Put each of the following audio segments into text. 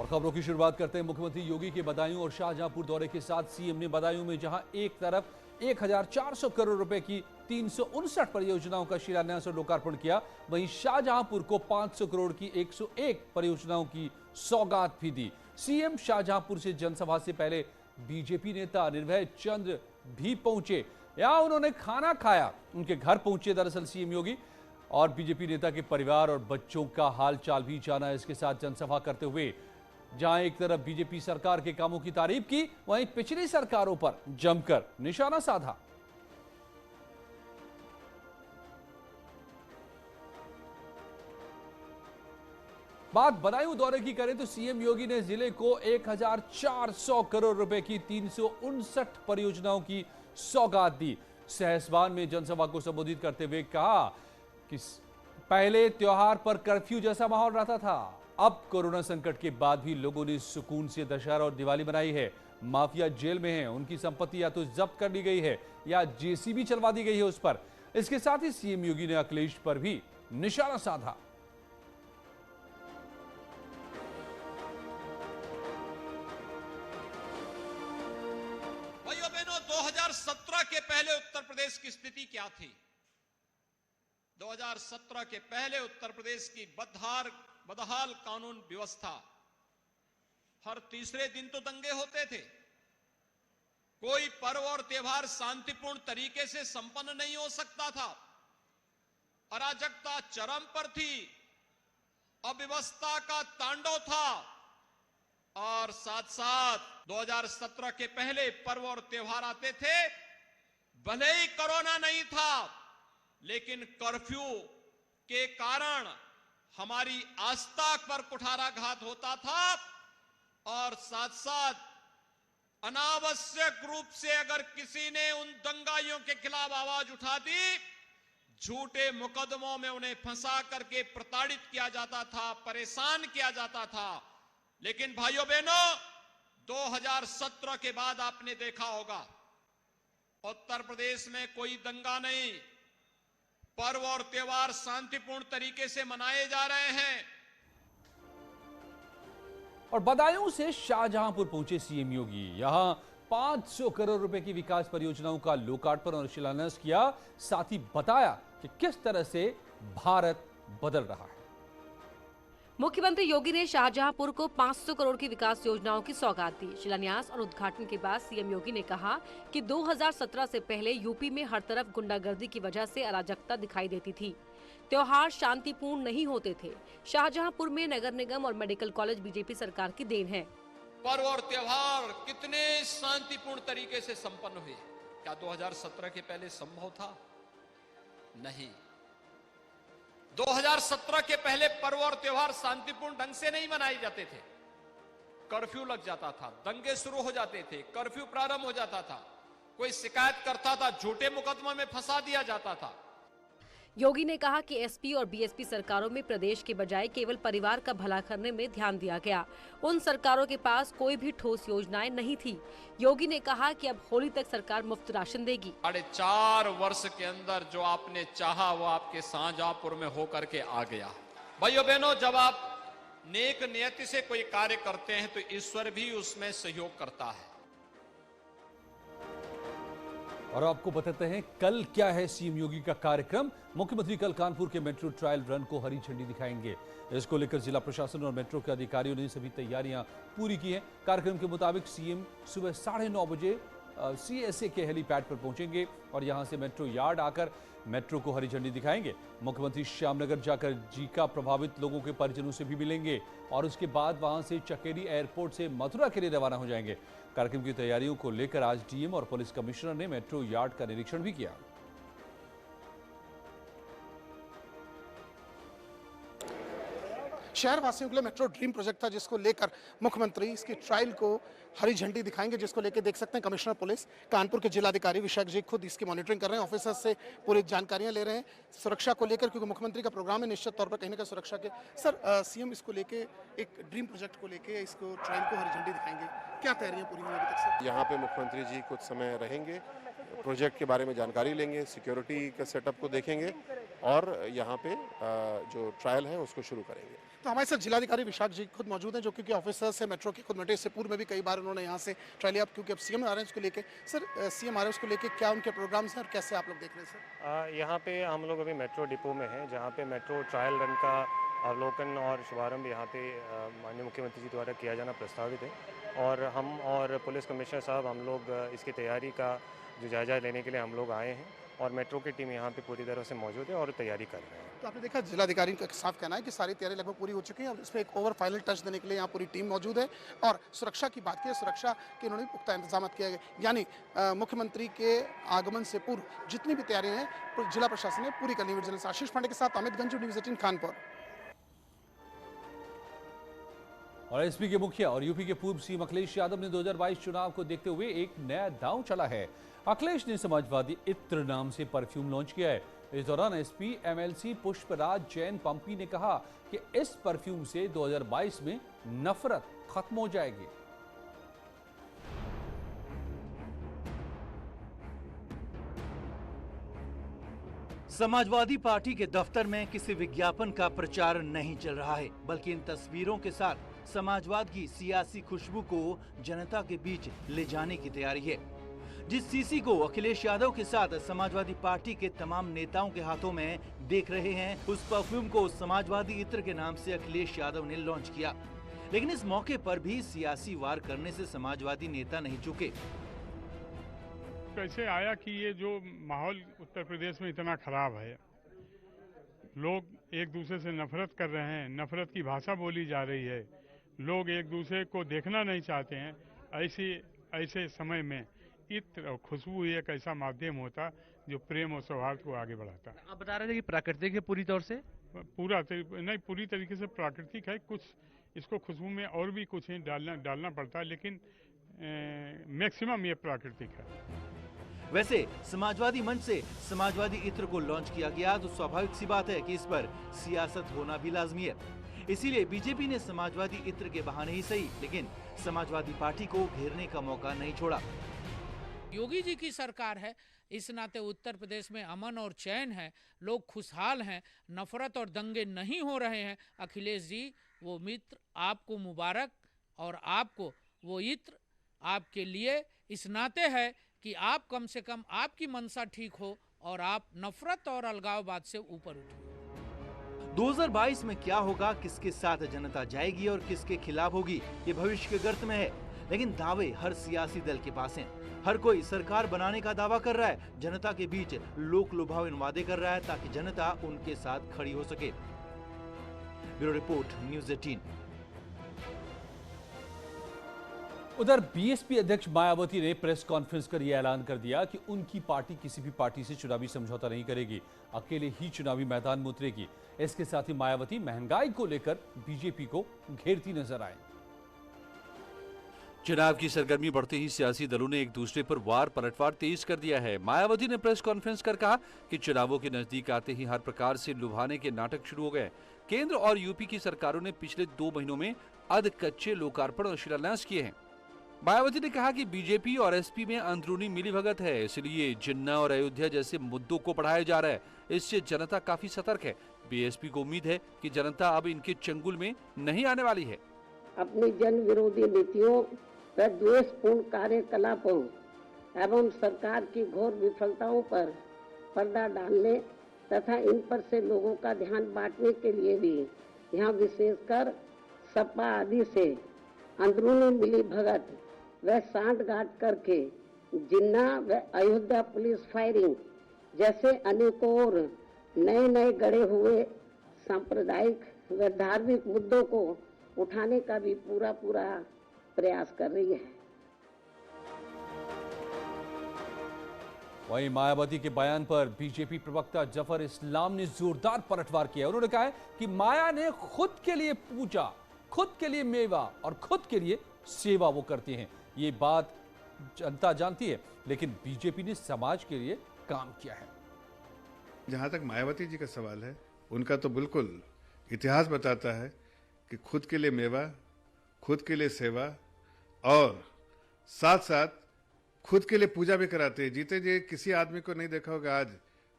और खबरों की शुरुआत करते हैं मुख्यमंत्री योगी के बदायूं और शाहजहांपुर दौरे के साथ। सीएम ने बदायूं में जहां एक तरफ 1400 करोड़ रुपए की 359 परियोजनाओं का शिलान्यास और लोकार्पण किया, वहीं शाहजहांपुर को 500 करोड़ की 101 परियोजनाओं की सौगात भी दी। सीएम शाहजहांपुर से जनसभा से पहले बीजेपी नेता निर्भय चंद्र भी पहुंचे, यहां उन्होंने खाना खाया। उनके घर पहुंचे दरअसल सीएम योगी और बीजेपी नेता के परिवार और बच्चों का हालचाल भी जाना। इसके साथ जनसभा करते हुए जहां एक तरफ बीजेपी सरकार के कामों की तारीफ की, वहीं पिछली सरकारों पर जमकर निशाना साधा। बात बदायूं दौरे की करें तो सीएम योगी ने जिले को 1400 करोड़ रुपए की 359 परियोजनाओं की सौगात दी। सहसवान में जनसभा को संबोधित करते हुए कहा कि पहले त्योहार पर कर्फ्यू जैसा माहौल रहता था, अब कोरोना संकट के बाद भी लोगों ने सुकून से दशहरा और दिवाली मनाई है। माफिया जेल में है, उनकी संपत्ति या तो जब्त कर ली गई है या जेसीबी चलवा दी गई है उस पर। इसके साथ ही सीएम योगी ने अखिलेश पर भी निशाना साधा। भाइयों बहनों, 2017 के पहले उत्तर प्रदेश की स्थिति क्या थी? 2017 के पहले उत्तर प्रदेश की बदहाल कानून व्यवस्था। हर तीसरे दिन तो दंगे होते थे। कोई पर्व और त्योहार शांतिपूर्ण तरीके से संपन्न नहीं हो सकता था। अराजकता चरम पर थी, अव्यवस्था का तांडव था। और साथ साथ 2017 के पहले पर्व और त्योहार आते थे, भले ही कोरोना नहीं था, लेकिन कर्फ्यू के कारण हमारी आस्था पर कुठाराघात होता था। और साथ साथ अनावश्यक रूप से अगर किसी ने उन दंगाइयों के खिलाफ आवाज उठा दी, झूठे मुकदमों में उन्हें फंसा करके प्रताड़ित किया जाता था, परेशान किया जाता था। लेकिन भाइयों बहनों, 2017 के बाद आपने देखा होगा उत्तर प्रदेश में कोई दंगा नहीं, पर्व और त्योहार शांतिपूर्ण तरीके से मनाए जा रहे हैं। और बदायूं से शाहजहांपुर पहुंचे सीएम योगी, यहां 500 करोड़ रुपए की विकास परियोजनाओं का लोकार्पण और शिलान्यास किया। साथ ही बताया कि किस तरह से भारत बदल रहा है। मुख्यमंत्री योगी ने शाहजहांपुर को 500 करोड़ की विकास योजनाओं की सौगात दी। शिलान्यास और उद्घाटन के बाद सीएम योगी ने कहा कि 2017 से पहले यूपी में हर तरफ गुंडागर्दी की वजह से अराजकता दिखाई देती थी, त्योहार शांतिपूर्ण नहीं होते थे। शाहजहांपुर में नगर निगम और मेडिकल कॉलेज बीजेपी सरकार की देन है। पर्व और त्योहार कितने शांतिपूर्ण तरीके से संपन्न हुए, क्या 2017 के पहले संभव था? नहीं। 2017 के पहले पर्व और त्योहार शांतिपूर्ण ढंग से नहीं मनाए जाते थे। कर्फ्यू लग जाता था, दंगे शुरू हो जाते थे, कर्फ्यू प्रारंभ हो जाता था, कोई शिकायत करता था, झूठे मुकदमे में फंसा दिया जाता था। योगी ने कहा कि एसपी और बीएसपी सरकारों में प्रदेश के बजाय केवल परिवार का भला करने में ध्यान दिया गया। उन सरकारों के पास कोई भी ठोस योजनाएं नहीं थी। योगी ने कहा कि अब होली तक सरकार मुफ्त राशन देगी। 4.5 वर्ष के अंदर जो आपने चाहा वो आपके शाहजहांपुर में होकर के आ गया। भाइयों बहनों, जब आप नेक नियति से कोई कार्य करते हैं तो ईश्वर भी उसमें सहयोग करता है। और आपको बताते हैं कल क्या है सीएम योगी का कार्यक्रम। मुख्यमंत्री कल कानपुर के मेट्रो ट्रायल रन को हरी झंडी दिखाएंगे। इसको लेकर जिला प्रशासन और मेट्रो के अधिकारियों ने सभी तैयारियां पूरी की हैं। कार्यक्रम के मुताबिक सीएम सुबह 9:30 बजे सीएसए के हेलीपैड पर पहुंचेंगे और यहां से मेट्रो यार्ड आकर मेट्रो को हरी झंडी दिखाएंगे। मुख्यमंत्री श्यामनगर जाकर जीका प्रभावित लोगों के परिजनों से भी मिलेंगे और उसके बाद वहां से चकेरी एयरपोर्ट से मथुरा के लिए रवाना हो जाएंगे। कार्यक्रम की तैयारियों को लेकर आज डीएम और पुलिस कमिश्नर ने मेट्रो यार्ड का निरीक्षण भी किया। शहर वासियों के लिए मेट्रो ड्रीम प्रोजेक्ट था, जिसको लेकर मुख्यमंत्री इसकी ट्रायल को हरी झंडी दिखाएंगे, जिसको लेकर देख सकते हैं कमिश्नर पुलिस कानपुर के जिलाधिकारी विशाख जी खुद इसकी मॉनिटरिंग कर रहे हैं, ऑफिसर्स से पूरी जानकारियां ले रहे हैं सुरक्षा को लेकर, क्योंकि मुख्यमंत्री का प्रोग्राम है निश्चित तौर पर कहीं ना कहीं सुरक्षा के। सर, सीएम इसको लेके एक ड्रीम प्रोजेक्ट को लेके इसको ट्रायल को हरी झंडी दिखाएंगे, क्या तैयारियां पूरी हुई अभी तक सर? यहाँ पे मुख्यमंत्री जी कुछ समय रहेंगे, प्रोजेक्ट के बारे में जानकारी लेंगे, सिक्योरिटी के सेटअप को देखेंगे और यहाँ पे जो ट्रायल है उसको शुरू करेंगे। तो हमारे साथ जिलाधिकारी विशाख जी खुद मौजूद हैं, जो क्योंकि ऑफिसर्स है मेट्रो के, खुद मेट्रो से पूर्व में भी कई बार उन्होंने यहाँ से ट्राई लिया, क्योंकि अब सीएम आ रहे हैं उसको लेके। सर, सीएम आ रहे हैं उसको लेके क्या उनके प्रोग्राम्स हैं और कैसे आप लोग देख रहे हैं सर? यहाँ पे हम लोग अभी मेट्रो डिपो में हैं, जहाँ पे मेट्रो ट्रायल रन का अवलोकन और शुभारंभ यहाँ पे माननीय मुख्यमंत्री जी द्वारा किया जाना प्रस्तावित है, और हम और पुलिस कमिश्नर साहब हम लोग इसकी तैयारी का जो जायजा लेने के लिए हम लोग आए हैं, और मेट्रो की टीम यहाँ पे पूरी तरह से मौजूद है और तैयारी कर रहे हैं। तो आपने देखा जिलाधिकारी का साफ कहना है कि सारी तैयारी लगभग पूरी हो चुकी है, अब इसमें एक ओवर फाइनल टच देने के लिए यहाँ पूरी टीम मौजूद है। और सुरक्षा की बात की, सुरक्षा के उन्होंने पुख्ता इंतजाम किया गया, यानी मुख्यमंत्री के आगमन से पूर्व जितनी भी तैयारियां हैं जिला प्रशासन ने पूरी करनी हुई। आशीष पांडे के साथ अमित गंजू, न्यूज़ 18 कानपुर। और एसपी के मुखिया और यूपी के पूर्व सीएम अखिलेश यादव ने 2022 चुनाव को देखते हुए एक नया दांव चला है। अखिलेश ने समाजवादी इत्र नाम से परफ्यूम लॉन्च किया है। इस दौरान एसपी एमएलसी पुष्पराज जैन पंपी ने कहा कि इस परफ्यूम से 2022 में नफरत खत्म हो जाएगी। समाजवादी पार्टी के दफ्तर में किसी विज्ञापन का प्रचार नहीं चल रहा है, बल्कि इन तस्वीरों के साथ समाजवाद की सियासी खुशबू को जनता के बीच ले जाने की तैयारी है। जिस सीसी को अखिलेश यादव के साथ समाजवादी पार्टी के तमाम नेताओं के हाथों में देख रहे हैं, उस परफ्यूम को समाजवादी इत्र के नाम से अखिलेश यादव ने लॉन्च किया। लेकिन इस मौके पर भी सियासी वार करने से समाजवादी नेता नहीं चूके। कैसे आया कि ये जो माहौल उत्तर प्रदेश में इतना खराब है, लोग एक दूसरे से नफरत कर रहे हैं, नफरत की भाषा बोली जा रही है, लोग एक दूसरे को देखना नहीं चाहते हैं। ऐसे समय में इत्र और खुशबू एक ऐसा माध्यम होता जो प्रेम और सौहार्द को आगे बढ़ाता। आप बता रहे थे कि प्राकृतिक है पूरी तौर से? नहीं, पूरी तरीके से प्राकृतिक है। कुछ इसको खुशबू में और भी कुछ डालना पड़ता है, लेकिन मैक्सिमम ये प्राकृतिक है। वैसे समाजवादी मंच से समाजवादी इत्र को लॉन्च किया गया तो स्वाभाविक सी बात है कि इस पर सियासत होना भी लाजमी है। इसीलिए बीजेपी ने समाजवादी इत्र के बहाने ही सही, लेकिन समाजवादी पार्टी को घेरने का मौका नहीं छोड़ा। योगी जी की सरकार है, इस नाते उत्तर प्रदेश में अमन और चैन है, लोग खुशहाल हैं, नफरत और दंगे नहीं हो रहे हैं। अखिलेश जी, वो मित्र आपको मुबारक, और आपको वो इत्र आपके लिए इस नाते है कि आप कम से कम आपकी मनसा ठीक हो और आप नफरत और अलगाववाद से ऊपर उठो। 2022 में क्या होगा, किसके साथ जनता जाएगी और किसके खिलाफ होगी, ये भविष्य के गर्त में है। लेकिन दावे हर सियासी दल के पास हैं। हर कोई सरकार बनाने का दावा कर रहा है, जनता के बीच लोक लुभावन वादे कर रहा है ताकि जनता उनके साथ खड़ी हो सके। Bureau report, news 18। उधर बीएसपी अध्यक्ष मायावती ने प्रेस कॉन्फ्रेंस कर यह ऐलान कर दिया कि उनकी पार्टी किसी भी पार्टी से चुनावी समझौता नहीं करेगी, अकेले ही चुनावी मैदान में उतरेगी। इसके साथ ही मायावती महंगाई को लेकर बीजेपी को घेरती नजर आए। चुनाव की सरगर्मी बढ़ते ही सियासी दलों ने एक दूसरे पर वार पलटवार तेज कर दिया है। मायावती ने प्रेस कॉन्फ्रेंस कर कहा कि चुनावों के नजदीक आते ही हर प्रकार से लुभाने के नाटक शुरू हो गए। केंद्र और यूपी की सरकारों ने पिछले 2 महीनों में अध कच्चे लोकार्पण और शिलान्यास किए हैं। मायावती ने कहा कि बीजेपी और एसपी में अंदरूनी मिलीभगत है, इसलिए जिन्ना और अयोध्या जैसे मुद्दों को बढ़ाया जा रहा है। इससे जनता काफी सतर्क है। बीएसपी को उम्मीद है कि जनता अब इनके चंगुल में नहीं आने वाली है। अपनी जन विरोधी नीतियों व द्वेषपूर्ण कार्यकलापों एवं सरकार की घोर विफलताओं पर पर्दा डालने तथा इन पर से लोगों का ध्यान बांटने के लिए भी यहाँ विशेषकर सपा आदि से अंदरूनी मिलीभगत व सांठगांठ करके जिन्ना व अयोध्या पुलिस फायरिंग जैसे अनेकों और नए गढ़े हुए सांप्रदायिक व धार्मिक मुद्दों को उठाने का भी पूरा प्रयास कर रही है। वहीं मायावती के बयान पर बीजेपी प्रवक्ता जफर इस्लाम ने जोरदार पलटवार किया। उन्होंने कहा है कि माया ने खुद के लिए पूजा, खुद के लिए मेवा और खुद के लिए सेवा वो करती हैं। ये बात जनता जानती है, लेकिन बीजेपी ने समाज के लिए काम किया है। जहां तक मायावती जी का सवाल है, उनका तो बिल्कुल इतिहास बताता है कि खुद के लिए मेवा, खुद के लिए सेवा और साथ साथ खुद के लिए पूजा भी कराते हैं। जीते जी किसी आदमी को नहीं देखा होगा आज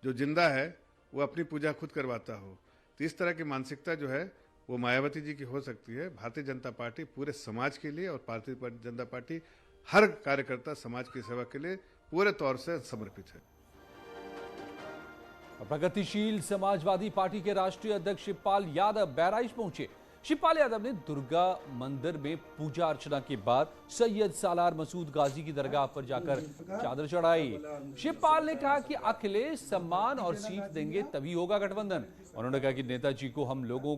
जो जिंदा है वो अपनी पूजा खुद करवाता हो। तो इस तरह की मानसिकता जो है वो मायावती जी की हो सकती है। भारतीय जनता पार्टी पूरे समाज के लिए और भारतीय जनता पार्टी हर कार्यकर्ता समाज की सेवा के लिए पूरे तौर से समर्पित है। प्रगतिशील समाजवादी पार्टी के राष्ट्रीय अध्यक्ष शिवपाल यादव बहराइच पहुंचे। शिवपाल यादव ने दुर्गा मंदिर में पूजा अर्चना के बाद सैयद सालार मसूद गाजी की दरगाह पर जाकर चादर चढ़ाई। शिवपाल ने कहा कि अखिलेश सम्मान और सीट देंगे तभी होगा गठबंधन। उन्होंने कहा कि नेताजी को हम लोगों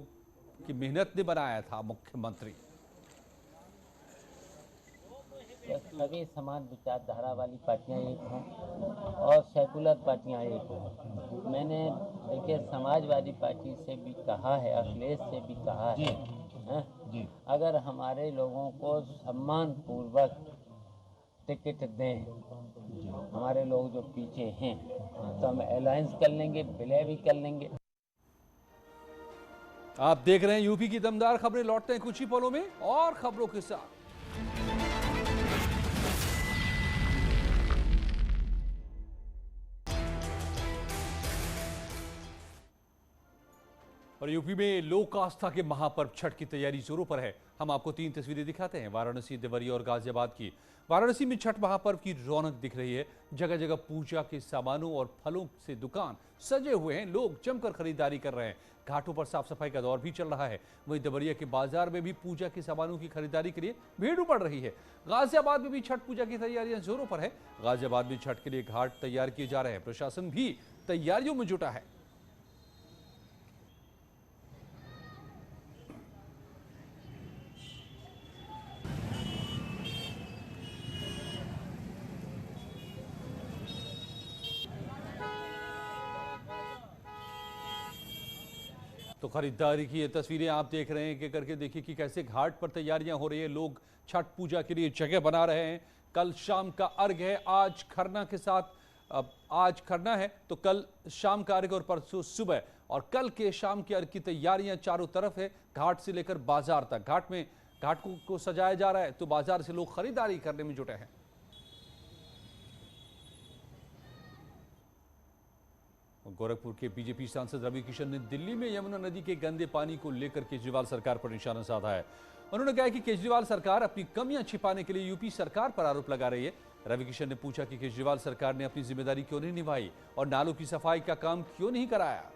की मेहनत ने बनाया था मुख्यमंत्री। सभी समान विचारधारा वाली पार्टियां एक हों और सेकुलर पार्टियां एक हों। मैंने देखिए समाजवादी पार्टी से भी कहा है, अखिलेश से भी कहा है, अगर हमारे लोगों को सम्मान पूर्वक टिकट दें, हमारे लोग जो पीछे हैं, तो हम अलायंस कर लेंगे, विलय भी कर लेंगे। आप देख रहे हैं यूपी की दमदार खबरें। लौटते हैं कुछ ही पलों में और खबरों के साथ। और यूपी में लोक आस्था के महापर्व छठ की तैयारी जोरों पर है। हम आपको 3 तस्वीरें दिखाते हैं वाराणसी, देवरिया और गाजियाबाद की। वाराणसी में छठ महापर्व की रौनक दिख रही है। जगह जगह पूजा के सामानों और फलों से दुकान सजे हुए हैं। लोग जमकर खरीदारी कर रहे हैं। घाटों पर साफ सफाई का दौर भी चल रहा है। वहीं देवरिया के बाजार में भी पूजा के सामानों की खरीदारी के लिए भीड़ उमड़ रही है। गाजियाबाद में भी छठ पूजा की तैयारियां जोरों पर है। गाजियाबाद में छठ के लिए घाट तैयार किए जा रहे हैं। प्रशासन भी तैयारियों में जुटा है। तो खरीदारी की ये तस्वीरें आप देख रहे हैं कि करके देखिए कि कैसे घाट पर तैयारियां हो रही है। लोग छठ पूजा के लिए जगह बना रहे हैं। कल शाम का अर्घ है। आज खरना के साथ आज खरना है तो कल शाम का अर्घ और परसों सुबह और कल के शाम के अर्घ की तैयारियां चारों तरफ है। घाट से लेकर बाजार तक घाट को सजाया जा रहा है तो बाजार से लोग खरीदारी करने में जुटे हैं। गोरखपुर के बीजेपी सांसद रवि किशन ने दिल्ली में यमुना नदी के गंदे पानी को लेकर केजरीवाल सरकार पर निशाना साधा है। उन्होंने कहा कि केजरीवाल सरकार अपनी कमियां छिपाने के लिए यूपी सरकार पर आरोप लगा रही है। रवि किशन ने पूछा कि केजरीवाल सरकार ने अपनी जिम्मेदारी क्यों नहीं निभाई और नालों की सफाई का काम क्यों नहीं कराया।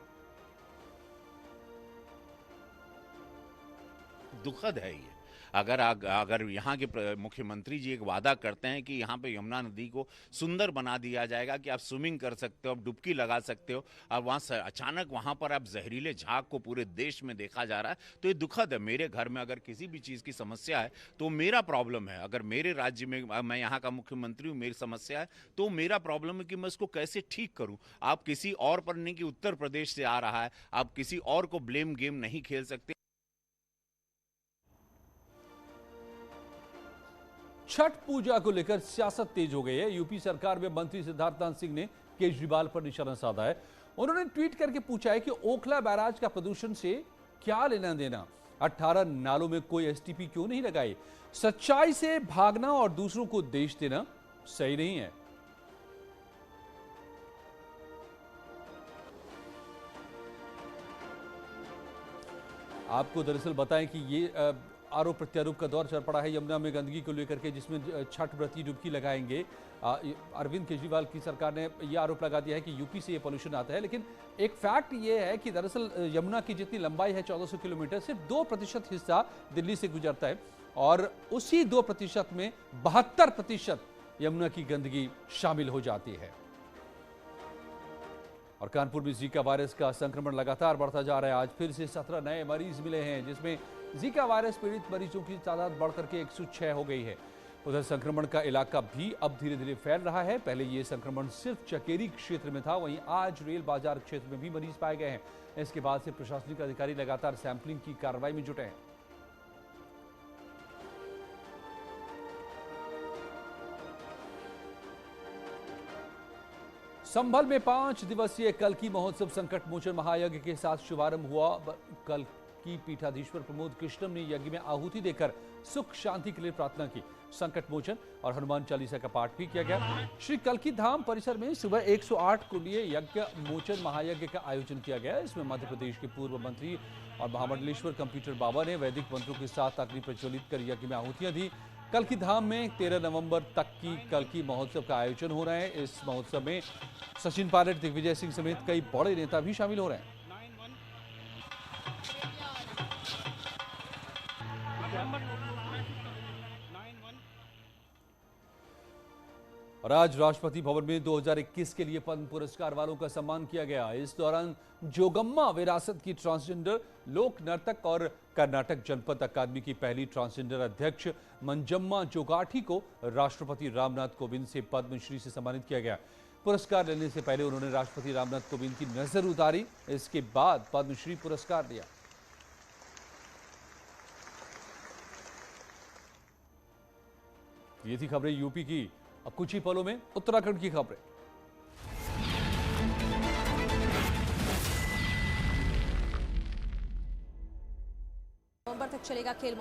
दुखद है ये। अगर यहाँ के मुख्यमंत्री जी एक वादा करते हैं कि यहाँ पे यमुना नदी को सुंदर बना दिया जाएगा, कि आप स्विमिंग कर सकते हो, आप डुबकी लगा सकते हो, और वहाँ से अचानक वहाँ पर आप जहरीले झाग को पूरे देश में देखा जा रहा है, तो ये दुखद है। मेरे घर में अगर किसी भी चीज़ की समस्या है तो मेरा प्रॉब्लम है। अगर मेरे राज्य में, मैं यहाँ का मुख्यमंत्री हूँ, मेरी समस्या है तो मेरा प्रॉब्लम है कि मैं इसको कैसे ठीक करूँ। आप किसी और पर नहीं कि उत्तर प्रदेश से आ रहा है, आप किसी और को ब्लेम गेम नहीं खेल सकते। छठ पूजा को लेकर सियासत तेज हो गई है। यूपी सरकार में मंत्री सिद्धार्थनाथ सिंह ने केजरीवाल पर निशाना साधा है। उन्होंने ट्वीट करके पूछा है कि ओखला बैराज का प्रदूषण से क्या लेना देना। 18 नालों में कोई एसटीपी क्यों नहीं लगाई। सच्चाई से भागना और दूसरों को दोष देना सही नहीं है। आपको दरअसल बताएं कि ये आरोप प्रत्यारोप का दौर चल पड़ा है यमुना में गंदगी को लेकर के, जिसमें छठ व्रती डुबकी लगाएंगे। अरविंद केजरीवाल की सरकार ने यह आरोप लगा दिया है कि यूपी से ये पोल्यूशन आता है, लेकिन एक फैक्ट ये है कि दरअसल यमुना की जितनी लंबाई है 1400 किलोमीटर, सिर्फ 2% हिस्सा दिल्ली से गुजरता है और उसी 2% में 72% यमुना की गंदगी शामिल हो जाती है। और कानपुर में जीका वायरस का संक्रमण लगातार बढ़ता जा रहा है। आज फिर से 17 नए मरीज मिले हैं, जिसमें जीका वायरस पीड़ित मरीजों की तादाद बढ़कर के 106 हो गई है। उधर संक्रमण का इलाका भी अब धीरे धीरे फैल रहा है। पहले ये संक्रमण सिर्फ चकेरी क्षेत्र में था, वहीं आज रेल बाजार क्षेत्र में भी मरीज पाए गए हैं। इसके बाद से प्रशासनिक अधिकारी लगातार सैंपलिंग की कार्रवाई में जुटे हैं। संभल में 5 दिवसीय कल्की महोत्सव संकट मोचन महायज्ञ के साथ शुभारंभ हुआ। कल की पीठाधीश्वर प्रमोद कृष्णम ने यज्ञ में आहुति देकर सुख शांति के लिए प्रार्थना की। संकट मोचन और हनुमान चालीसा का पाठ भी किया गया। श्री कल्की धाम परिसर में सुबह 108 कुंडीय यज्ञ मोचन महायज्ञ का आयोजन किया गया। इसमें मध्य प्रदेश के पूर्व मंत्री और महामंडलेश्वर कंप्यूटर बाबा ने वैदिक मंत्रों के साथ अग्नि प्रज्वलित कर यज्ञ में आहुतियां दी। कल्की धाम में 13 नवंबर तक की कल्की महोत्सव का आयोजन हो रहा है। इस महोत्सव में सचिन पायलट, दिग्विजय सिंह समेत कई बड़े नेता भी शामिल हो रहे हैं। और आज राष्ट्रपति भवन में 2021 के लिए पद्म पुरस्कार वालों का सम्मान किया गया। इस दौरान जोगम्मा विरासत की ट्रांसजेंडर लोक नर्तक और कर्नाटक जनपद अकादमी की पहली ट्रांसजेंडर अध्यक्ष मंजम्मा जोगाठी को राष्ट्रपति रामनाथ कोविंद से पद्मश्री से सम्मानित किया गया। पुरस्कार लेने से पहले उन्होंने राष्ट्रपति रामनाथ कोविंद की नजर उतारी। इसके बाद पद्मश्री पुरस्कार दिया। ये थी खबरें यूपी की। अब कुछ ही पलों में उत्तराखंड की खबरें। नवंबर तक चलेगा खेल